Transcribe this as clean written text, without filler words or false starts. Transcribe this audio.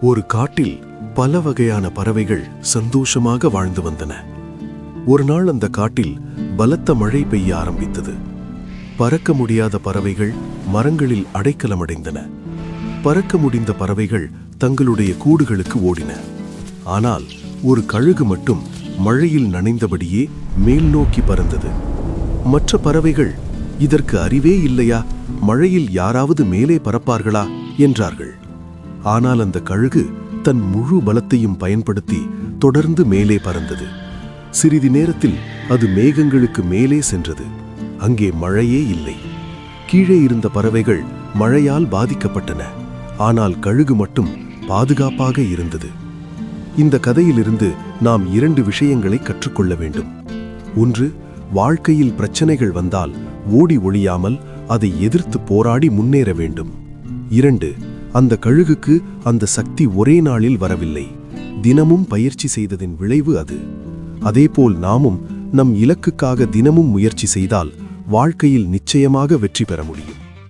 ஒரு காட்டில் பல வகையான பறவைகள் சந்தோஷமாக வாழ்ந்து வந்தன. ஒரு நாள் அந்த காட்டில் பலத்த மழை பெய்ய ஆரம்பித்தது. பறக்க முடியாத பறவைகள் மரங்களில் அடைக்கலமடைந்தன. பறக்க முடிந்த பறவைகள் தங்களுடைய கூடுகளுக்கு ஓடின. ஆனால் ஒரு கழுகு மட்டும் மழையில் நனைந்தபடியே மேல் நோக்கி பறந்தது. மற்ற பறவைகள், இதற்கு அறிவே இல்லையா, மழையில் யாராவது மேலே பறப்பார்களா என்றார்கள். ஆனால் அந்த கழுகு தன் முழு பலத்தையும் பயன்படுத்தி தொடர்ந்து மேலே பறந்தது. சிறிது நேரத்தில் அது மேகங்களுக்கு மேலே சென்றது. அங்கே மழையே இல்லை. கீழே இருந்த பறவைகள் மழையால் பாதிக்கப்பட்டன. ஆனால் கழுகு மட்டும் பாதுகாப்பாக இருந்தது. இந்த கதையிலிருந்து நாம் 2 விஷயங்களை கற்றுக்கொள்ள வேண்டும். 1, வாழ்க்கையில் பிரச்சனைகள் வந்தால் ஓடி ஒளியாமல் அதை எதிர்த்து போராடி முன்னேற வேண்டும். 2, அந்த கழுகுக்கு அந்த சக்தி ஒரே நாளில் வரவில்லை. தினமும் பயிற்சி செய்ததின் விளைவு அது. அதேபோல் நாமும் நம் இலக்குக்காக தினமும் முயற்சி செய்தால் வாழ்க்கையில் நிச்சயமாக வெற்றி பெற முடியும்.